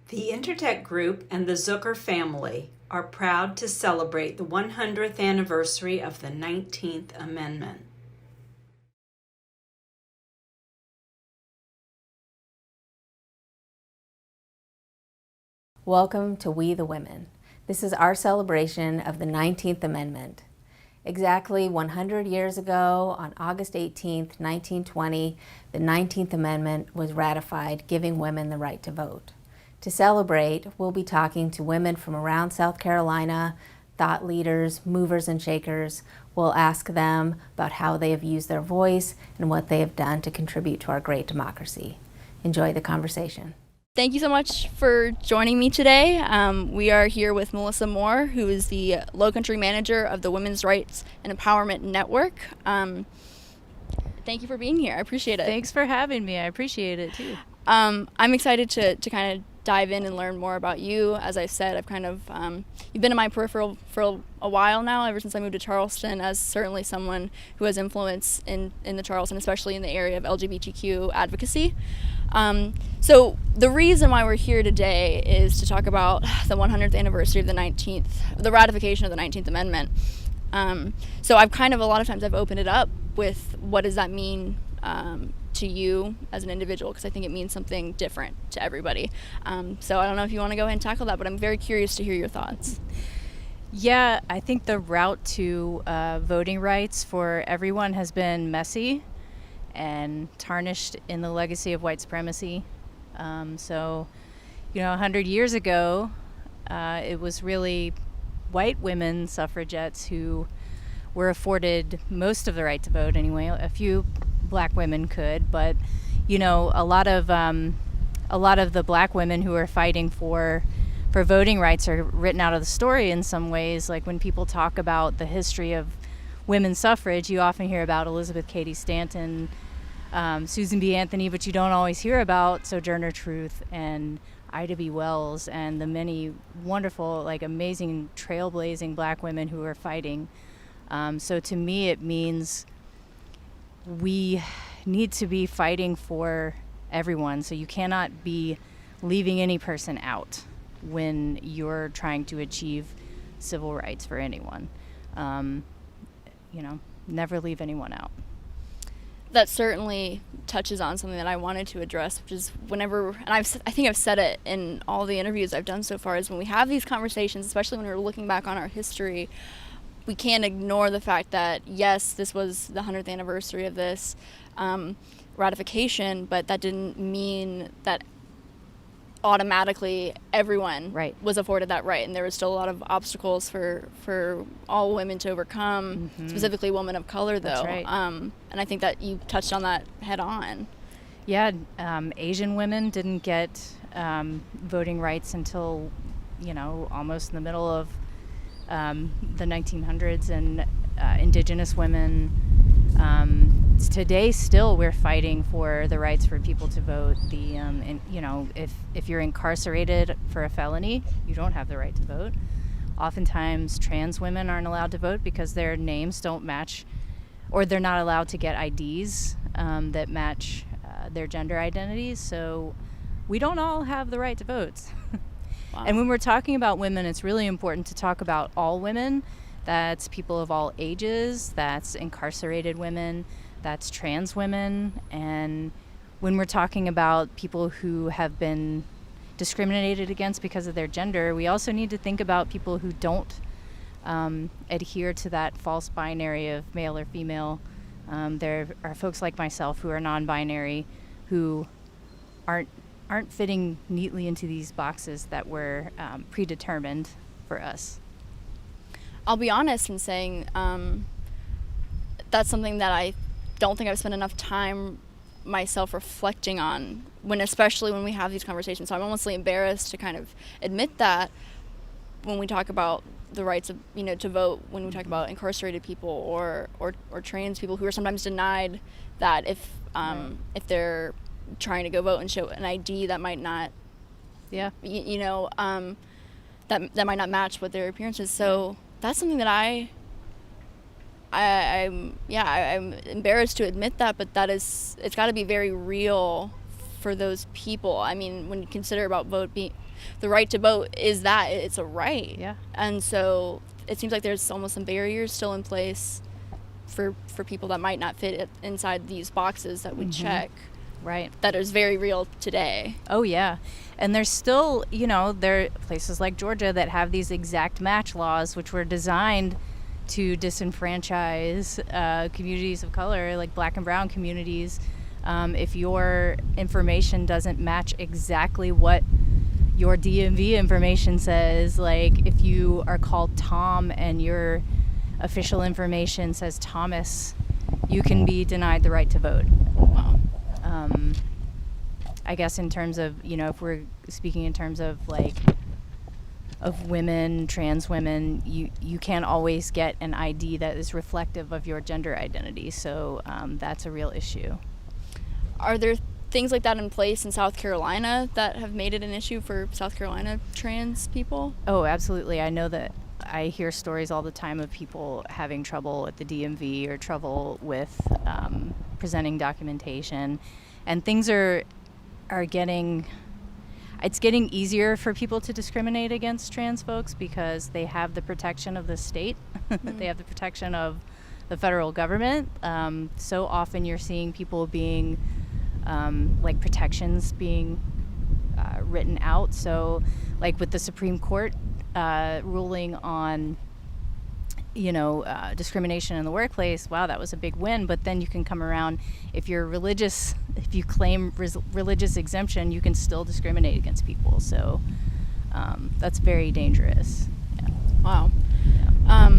The Intertech Group and the Zucker family are proud to celebrate the 100th anniversary of the 19th Amendment. Welcome to We the Women. This is our celebration of the 19th Amendment. Exactly 100 years ago, on August 18th, 1920, the 19th Amendment was ratified, giving women the right to vote. To celebrate, we'll be talking to women from around South Carolina, thought leaders, movers and shakers. We'll ask them about how they have used their voice and what they have done to contribute to our great democracy. Enjoy the conversation. Thank you so much for joining me today. We are here with Melissa Moore, who is the Low Country Manager of the Women's Rights and Empowerment Network. Thank you for being here. I appreciate it. Thanks for having me. I appreciate it too. I'm excited to kind of dive in and learn more about you. As I said, I've kind of you've been in my peripheral for a while now, ever since I moved to Charleston, as certainly someone who has influence in the Charleston, especially in the area of LGBTQ advocacy. So the reason why we're here today is to talk about the 100th anniversary of the ratification of the 19th Amendment. So I've kind of, a lot of times I've opened it up with, what does that mean to you as an individual, because I think it means something different to everybody. So I don't know if you want to go ahead and tackle that, but I'm very curious to hear your thoughts. Yeah, I think the route to voting rights for everyone has been messy and tarnished in the legacy of white supremacy. So, 100 years ago, it was really white women suffragettes who were afforded most of the right to vote anyway. A few black women could, but a lot of the black women who are fighting for voting rights are written out of the story in some ways. Like when people talk about the history of women's suffrage, you often hear about Elizabeth Cady Stanton, Susan B. Anthony, but you don't always hear about Sojourner Truth and Ida B. Wells and the many wonderful, amazing, trailblazing black women who are fighting. So to me, it means we need to be fighting for everyone. So you cannot be leaving any person out when you're trying to achieve civil rights for anyone. Never leave anyone out. That certainly touches on something that I wanted to address, which is whenever, and I think I've said it in all the interviews I've done so far, is when we have these conversations, especially when we're looking back on our history, we can't ignore the fact that, yes, this was the 100th anniversary of this ratification, but that didn't mean that automatically everyone was afforded that right, and there was still a lot of obstacles for all women to overcome, specifically women of color, though. That's right. And I think that you touched on that head on. Yeah, Asian women didn't get voting rights until almost in the middle of the 1900s, and indigenous women. Today, still, we're fighting for the rights for people to vote. If you're incarcerated for a felony, you don't have the right to vote. Oftentimes, trans women aren't allowed to vote because their names don't match, or they're not allowed to get IDs that match their gender identities. So we don't all have the right to vote. Wow. And when we're talking about women, it's really important to talk about all women. That's people of all ages, that's incarcerated women, that's trans women. And when we're talking about people who have been discriminated against because of their gender, we also need to think about people who don't adhere to that false binary of male or female. There are folks like myself who are non-binary who aren't fitting neatly into these boxes that were predetermined for us. I'll be honest in saying that's something that I don't think I've spent enough time myself reflecting on, especially when we have these conversations. So I'm almost embarrassed to kind of admit that when we talk about the rights of, to vote, when we talk about incarcerated people or trans people who are sometimes denied that if they're trying to go vote and show an ID that might not, that might not match what their appearance is. So that's something that I'm embarrassed to admit that, but it's got to be very real for those people? I mean, when you consider about the right to vote is that it's a right. Yeah. And so it seems like there's almost some barriers still in place for people that might not fit inside these boxes that we check. Right. That is very real today. Oh, yeah. And there's still, there are places like Georgia that have these exact match laws, which were designed to disenfranchise communities of color, like black and brown communities. If your information doesn't match exactly what your DMV information says, like if you are called Tom and your official information says Thomas, you can be denied the right to vote. Wow. I guess in terms of, if we're speaking in terms of of women, trans women, you can't always get an ID that is reflective of your gender identity. So that's a real issue. Are there things like that in place in South Carolina that have made it an issue for South Carolina trans people? Oh, absolutely. I know that I hear stories all the time of people having trouble at the DMV or trouble with presenting documentation. And things are getting, it's getting easier for people to discriminate against trans folks because they have the protection of the state. They have the protection of the federal government. So often you're seeing people being, protections being written out. So like with the Supreme Court ruling on discrimination in the workplace, wow, that was a big win. But then you can come around, if you're religious, if you claim religious exemption, you can still discriminate against people. So that's very dangerous. Yeah. Wow. Yeah.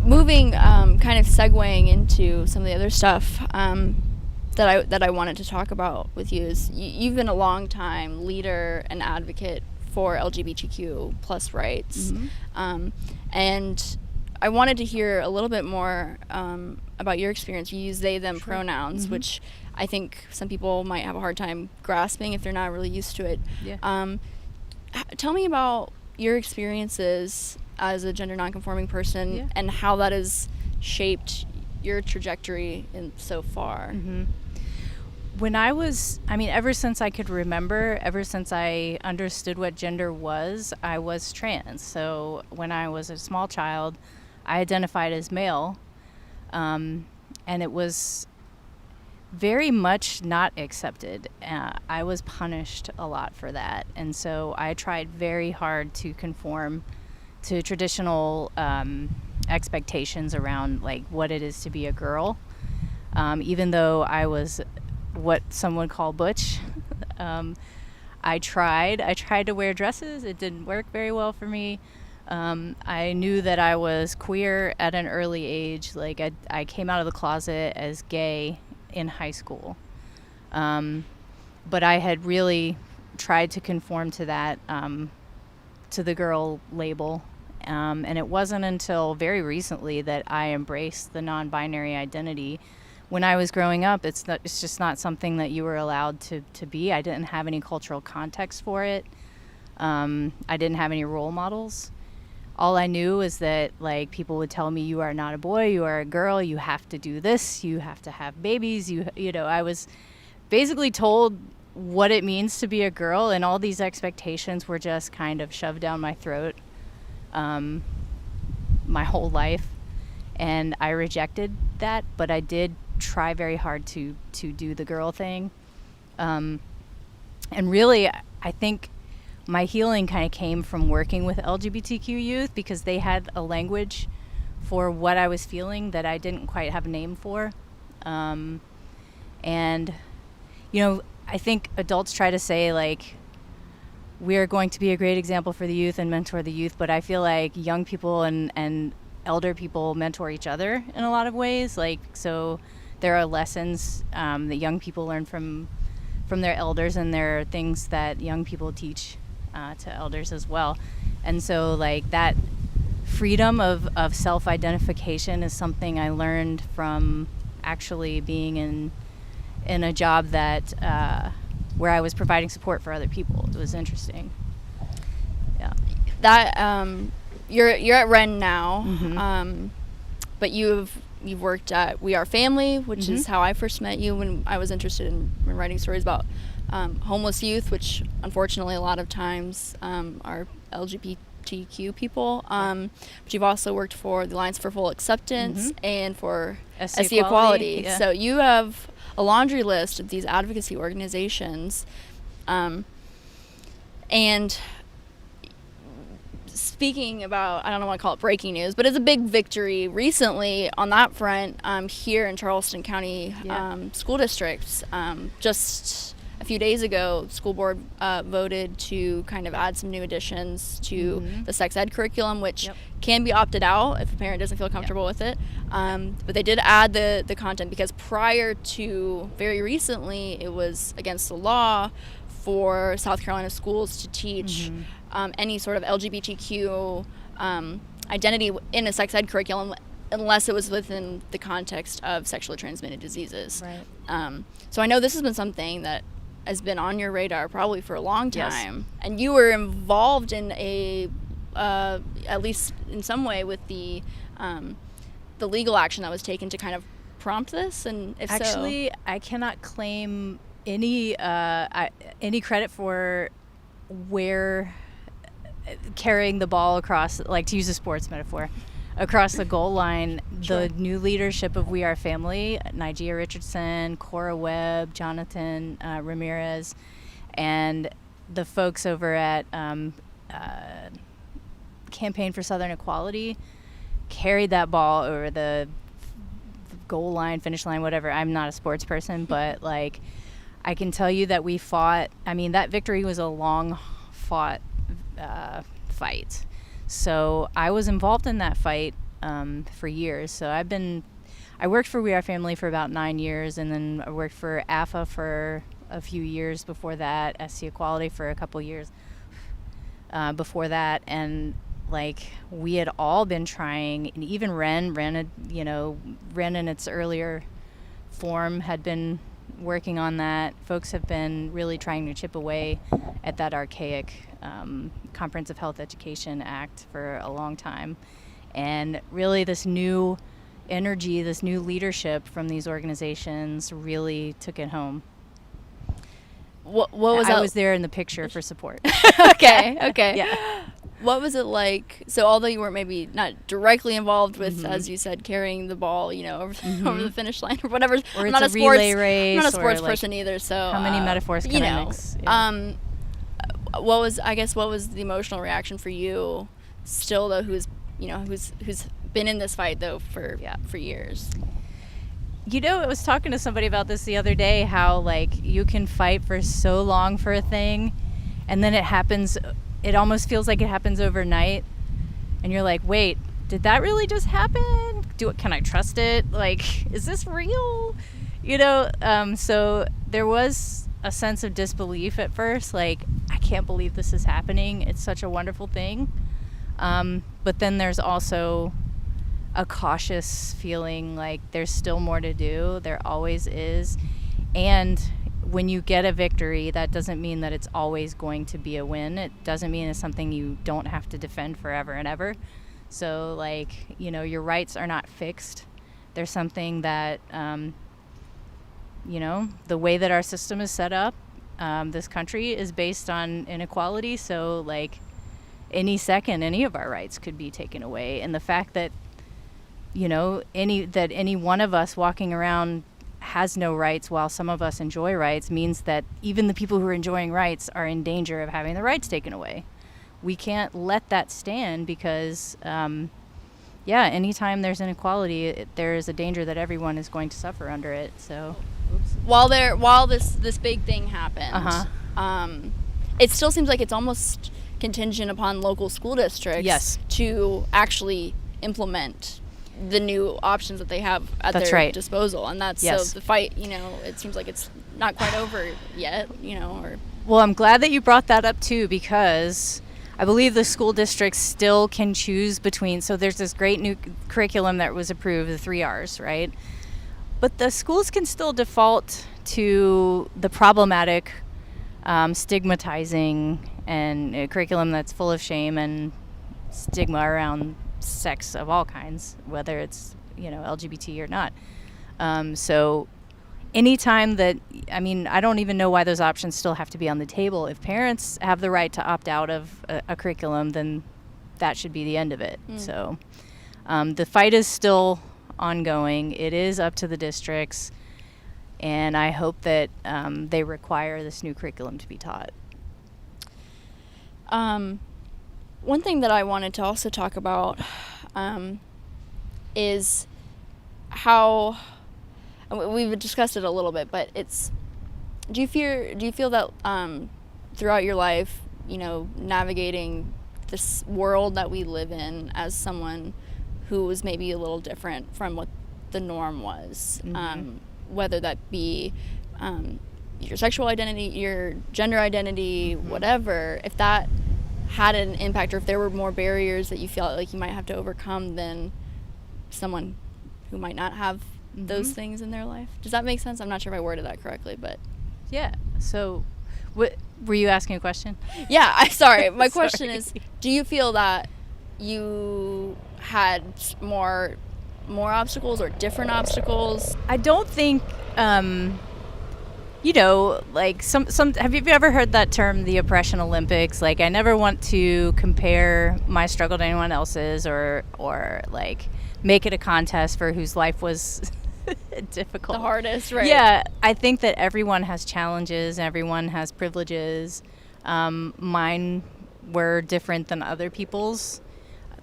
Moving, kind of segueing into some of the other stuff that I wanted to talk about with you is you've been a long time leader and advocate for LGBTQ plus rights. Mm-hmm. And I wanted to hear a little bit more about your experience. You use they, them pronouns, mm-hmm. which I think some people might have a hard time grasping if they're not really used to it. Yeah. Tell me about your experiences as a gender nonconforming person and how that has shaped your trajectory so far. Mm-hmm. When ever since I could remember, ever since I understood what gender was, I was trans. So when I was a small child, I identified as male, and it was very much not accepted. I was punished a lot for that, and so I tried very hard to conform to traditional expectations around like what it is to be a girl, even though I was what some would call butch. I tried to wear dresses. It didn't work very well for me. I knew that I was queer at an early age. Like I came out of the closet as gay in high school. But I had really tried to conform to that, to the girl label. And it wasn't until very recently that I embraced the non-binary identity. When I was growing up, it's just not something that you were allowed to be. I didn't have any cultural context for it. I didn't have any role models. All I knew is that like people would tell me, you are not a boy, you are a girl, you have to do this, you have to have babies, I was basically told what it means to be a girl, and all these expectations were just kind of shoved down my throat my whole life. And I rejected that, but I did try very hard to do the girl thing. And really, I think my healing kind of came from working with LGBTQ youth, because they had a language for what I was feeling that I didn't quite have a name for. And, I think adults try to say, like, we're going to be a great example for the youth and mentor the youth, but I feel like young people and elder people mentor each other in a lot of ways. Like, so there are lessons that young people learn from their elders, and there are things that young people teach to elders as well. And so like that freedom of self-identification is something I learned from actually being in a job that where I was providing support for other people. It was interesting. Yeah. That you're at Ren now, mm-hmm. But you've you've worked at We Are Family, which is how I first met you when I was interested in writing stories about homeless youth, which unfortunately a lot of times are LGBTQ people. But you've also worked for the Alliance for Full Acceptance and for SC Equality. Yeah. So you have a laundry list of these advocacy organizations. And speaking about, I don't want to call it breaking news, but it's a big victory recently on that front here in Charleston County school districts. Just a few days ago, the school board voted to kind of add some new additions to the sex ed curriculum, which can be opted out if a parent doesn't feel comfortable with it. But they did add the content, because prior to very recently, it was against the law for South Carolina schools to teach any sort of LGBTQ identity in a sex ed curriculum unless it was within the context of sexually transmitted diseases. Right. So I know this has been something that has been on your radar probably for a long time. And you were involved in a, at least in some way, with the legal action that was taken to kind of prompt this. And if Actually, I cannot claim any credit for where carrying the ball across, like, to use a sports metaphor, across the goal line. The new leadership of We Are Family, Nigeria Richardson, Cora Webb, Jonathan Ramirez, and the folks over at Campaign for Southern Equality carried that ball over the goal line, finish line, whatever. I'm not a sports person, but like, I can tell you that we fought. I mean, that victory was a long fought fight. So I was involved in that fight for years. So I worked for We Are Family for about 9 years, and then I worked for AFA for a few years before that, SC Equality for a couple years before that. And like, we had all been trying, and even Ren in its earlier form had been working on that. Folks have been really trying to chip away at that archaic Comprehensive Health Education Act for a long time. And really, this new energy, this new leadership from these organizations really took it home. What was I was there in the picture for support. Okay. Yeah. What was it like? So although you weren't maybe not directly involved with, as you said, carrying the ball, over the finish line or whatever. Or I'm it's not a relay race. I'm not a sports or like, person either. So how many metaphors can I mix? Yeah. What was the emotional reaction for you, still though, who's been in this fight though for years? I was talking to somebody about this the other day, how like you can fight for so long for a thing, and then it happens. It almost feels like it happens overnight, and you're like, wait, did that really just happen? Can I trust it? Like, is this real? So there was a sense of disbelief at first, like, I can't believe this is happening. It's such a wonderful thing. But then there's also a cautious feeling like there's still more to do. There always is. And when you get a victory, that doesn't mean that it's always going to be a win. It doesn't mean it's something you don't have to defend forever and ever. So, like, your rights are not fixed. There's something that, the way that our system is set up, this country is based on inequality. So, like, any second, any of our rights could be taken away. And the fact that, any one of us walking around has no rights while some of us enjoy rights means that even the people who are enjoying rights are in danger of having their rights taken away. We can't let that stand, because anytime there's inequality, there is a danger that everyone is going to suffer under it. So while this big thing happened, it still seems like it's almost contingent upon local school districts to actually implement the new options that they have at their disposal. And that's so the fight, it seems like it's not quite over yet, Well, I'm glad that you brought that up too, because I believe the school districts still can choose between, so there's this great new curriculum that was approved, the 3 R's, right? But the schools can still default to the problematic, stigmatizing, and a curriculum that's full of shame and stigma around sex of all kinds, whether it's LGBT or not. So anytime that, I don't even know why those options still have to be on the table. If parents have the right to opt out of a curriculum, then that should be the end of it. So the fight is still ongoing. It is up to the districts, and I hope that they require this new curriculum to be taught. One thing that I wanted to also talk about is how we've discussed it a little bit, but do you feel that throughout your life, navigating this world that we live in as someone who was maybe a little different from what the norm was, whether that be your sexual identity, your gender identity, whatever, if that had an impact, or if there were more barriers that you felt like you might have to overcome than someone who might not have those things in their life. Does that make sense? I'm not sure if I worded that correctly, but yeah. So what were you asking a question? Yeah, sorry. My question is, do you feel that you had more obstacles or different obstacles? I don't think like some have you ever heard that term, the oppression Olympics? Like, I never want to compare my struggle to anyone else's, or like make it a contest for whose life was difficult, the hardest, right? Yeah, I think that everyone has challenges, everyone has privileges. Mine were different than other people's.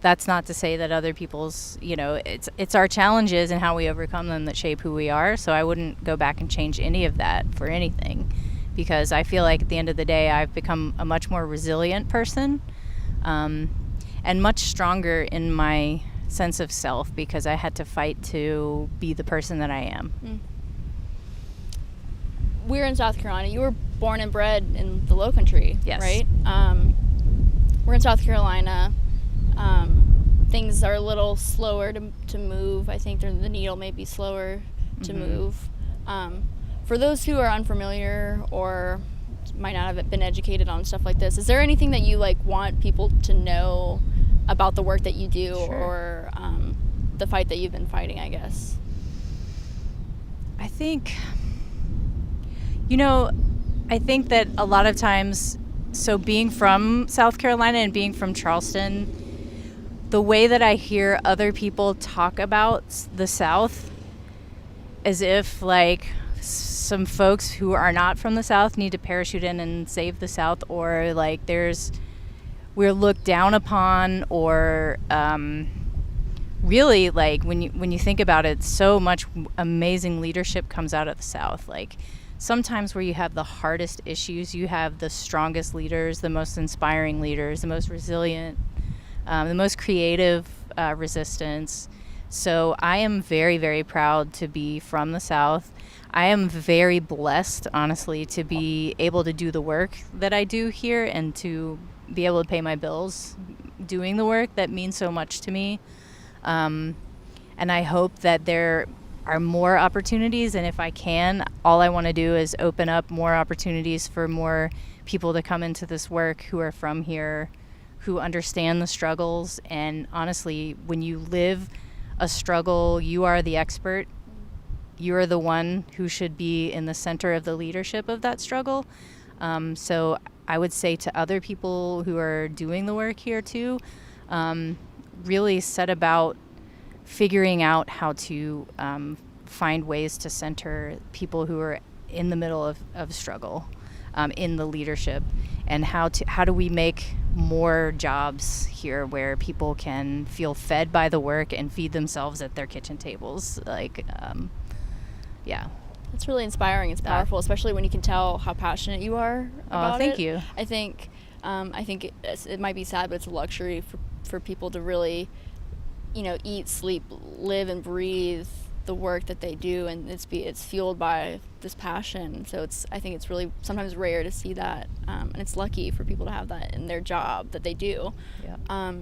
That's not to say that other people's, it's our challenges and how we overcome them that shape who we are. So I wouldn't go back and change any of that for anything, because I feel like at the end of the day, I've become a much more resilient person, and much stronger in my sense of self, because I had to fight to be the person that I am. We're in South Carolina. You were born and bred in the Lowcountry, yes, right? We're in South Carolina. Things are a little slower to move. I think the needle may be slower to move. For those who are unfamiliar or might not have been educated on stuff like this, is there anything that you want people to know about the work that you do, or the fight that you've been fighting, I guess? I think that a lot of times, so being from South Carolina and being from Charleston, the way that I hear other people talk about the South, as if some folks who are not from the South need to parachute in and save the South, or we're looked down upon, or really, when you think about it, so much amazing leadership comes out of the South. Sometimes where you have the hardest issues, you have the strongest leaders, the most inspiring leaders, the most resilient, the most creative resistance. So I am very, very proud to be from the South. I am very blessed, honestly, to be able to do the work that I do here and to be able to pay my bills doing the work that means so much to me. And I hope that there are more opportunities, and if I can, all I want to do is open up more opportunities for more people to come into this work who are from here, who understand the struggles. And honestly, when you live a struggle, you are the expert. You're the one who should be in the center of the leadership of that struggle. So I would say to other people who are doing the work here too, really set about figuring out how to find ways to center people who are in the middle of struggle in the leadership, and how do we make more jobs here where people can feel fed by the work and feed themselves at their kitchen tables. Yeah. It's really inspiring. It's powerful, especially when you can tell how passionate you are about it. Thank you. I think it might be sad, but it's a luxury for people to really, eat, sleep, live, and breathe the work that they do, and it's fueled by this passion. So I think it's really sometimes rare to see that, and it's lucky for people to have that in their job that they do. Yeah.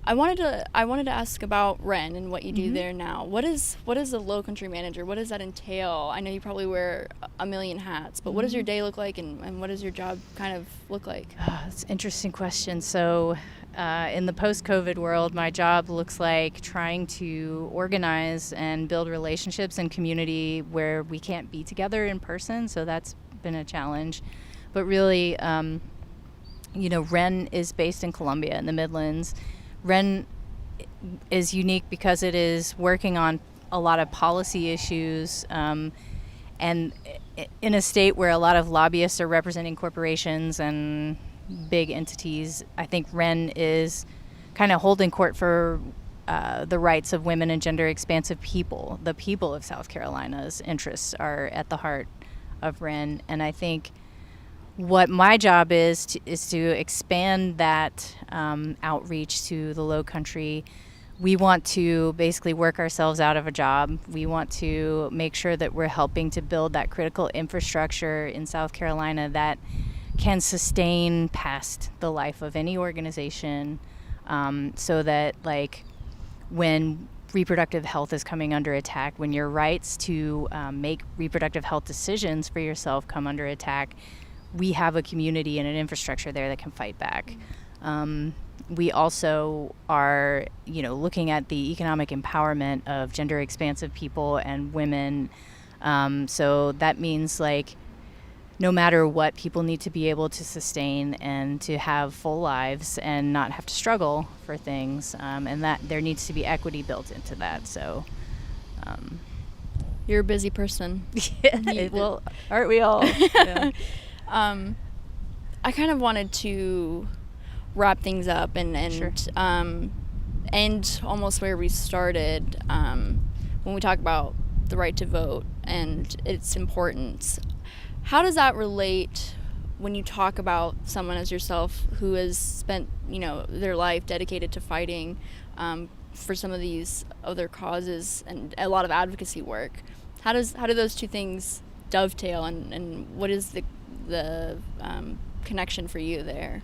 I wanted to ask about Ren and what you do there now. What is a Lowcountry manager? What does that entail? I know you probably wear a million hats, but what does your day look like, and what does your job kind of look like? That's an interesting question. So in the post-COVID world, my job looks like trying to organize and build relationships in community where we can't be together in person. So that's been a challenge. But really, REN is based in Columbia in the Midlands. REN is unique because it is working on a lot of policy issues, and in a state where a lot of lobbyists are representing corporations and big entities. I think REN is kind of holding court for the rights of women and gender expansive people. The people of South Carolina's interests are at the heart of REN, and I think what my job is to expand that outreach to the Low Country. We want to basically work ourselves out of a job. We want to make sure that we're helping to build that critical infrastructure in South Carolina that can sustain past the life of any organization, so that, like, when reproductive health is coming under attack, when your rights to make reproductive health decisions for yourself come under attack, we have a community and an infrastructure there that can fight back. We also are, looking at the economic empowerment of gender expansive people and women. So that means, like, no matter what, people need to be able to sustain and to have full lives and not have to struggle for things. And that there needs to be equity built into that. So, you're a busy person. Yeah, well, aren't we all? Yeah. I kind of wanted to wrap things up and Sure. End almost where we started, when we talk about the right to vote and its importance. How does that relate when you talk about someone as yourself who has spent, their life dedicated to fighting for some of these other causes and a lot of advocacy work? How do those two things dovetail, and what is the connection for you there?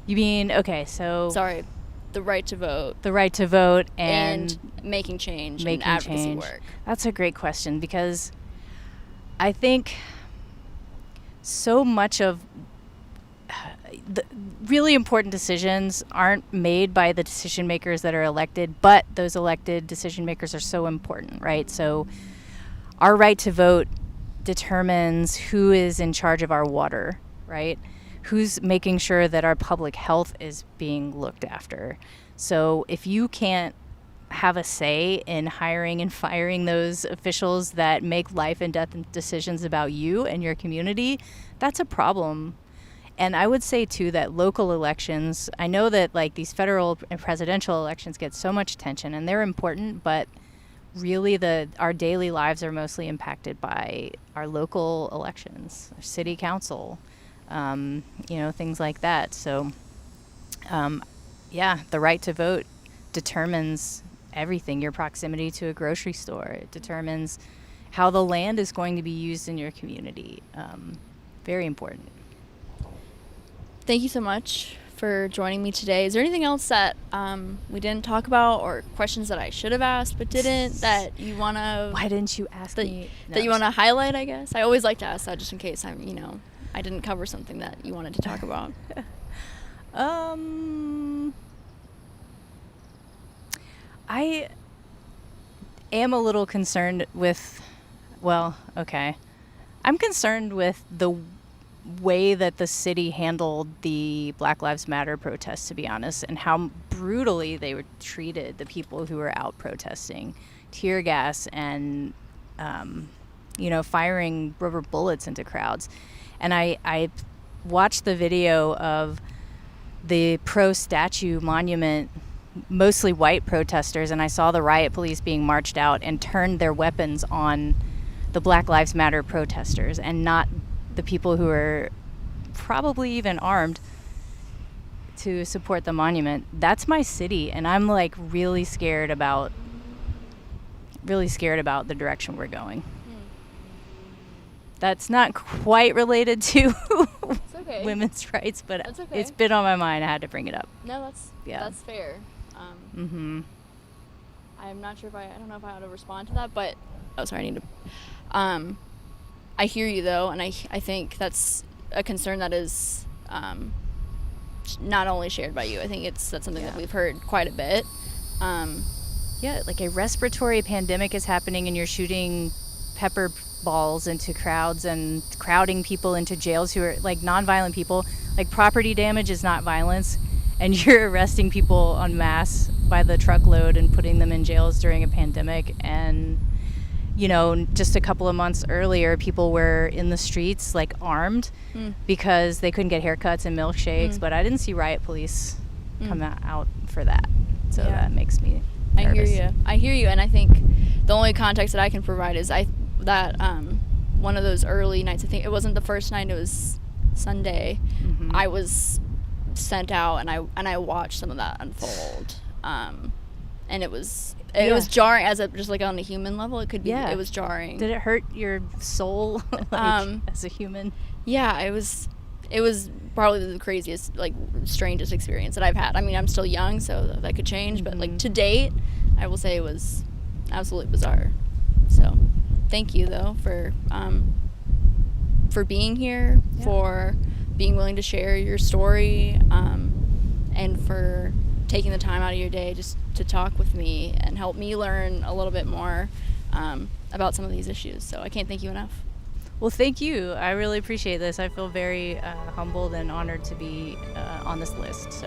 You mean, okay, so... Sorry, the right to vote. The right to vote and making change and advocacy work. That's a great question, because I think so much of the really important decisions aren't made by the decision makers that are elected, but those elected decision makers are so important, right? So our right to vote determines who is in charge of our water, right? Who's making sure that our public health is being looked after. So if you can't have a say in hiring and firing those officials that make life and death decisions about you and your community, that's a problem. And I would say, too, that local elections, I know that, like, these federal and presidential elections get so much attention, and they're important, but really our daily lives are mostly impacted by our local elections, our city council, things like that. So, the right to vote determines everything. Your proximity to a grocery store. It determines how the land is going to be used in your community. Very important. Thank you so much for joining me today. Is there anything else that we didn't talk about, or questions that I should have asked but didn't, that you want to... Why didn't you ask me? That you want to highlight, I guess? I always like to ask that just in case I didn't cover something that you wanted to talk about. I am a little concerned with, I'm concerned with the way that the city handled the Black Lives Matter protests, to be honest, and how brutally they were treated, the people who were out protesting. Tear gas and, firing rubber bullets into crowds. And I watched the video of the pro-statue monument, mostly white protesters, and I saw the riot police being marched out and turned their weapons on the Black Lives Matter protesters and not the people who are probably even armed to support the monument. That's my city, and I'm, like, really scared about the direction we're going. That's not quite related to Okay. women's rights, but That's okay. It's been on my mind. I had to bring it up. No, that's fair. Mm-hmm. I'm not sure I don't know if I ought to respond to that, but I need to. I hear you though, and I think that's a concern that is not only shared by you. I think that's something that we've heard quite a bit. Yeah, like a respiratory pandemic is happening and you're shooting pepper balls into crowds and crowding people into jails who are like nonviolent people. Like property damage is not violence, and you're arresting people en masse by the truckload and putting them in jails during a pandemic. And you know, just a couple of months earlier, people were in the streets like armed because they couldn't get haircuts and milkshakes, but I didn't see riot police come out for that. So that makes me nervous. I hear you, and I think the only context that I can provide is that one of those early nights, I think it wasn't the first night, it was Sunday, I was sent out and I watched some of that unfold, and it was jarring just like on a human level. It was jarring. Did it hurt your soul as a human? Yeah, it was probably the craziest, like strangest experience that I've had. I mean, I'm still young, so that could change, but like to date, I will say it was absolutely bizarre. So thank you though for being here, for being willing to share your story, and for taking the time out of your day just to talk with me and help me learn a little bit more about some of these issues. So I can't thank you enough. Well, thank you. I really appreciate this. I feel very humbled and honored to be on this list. So.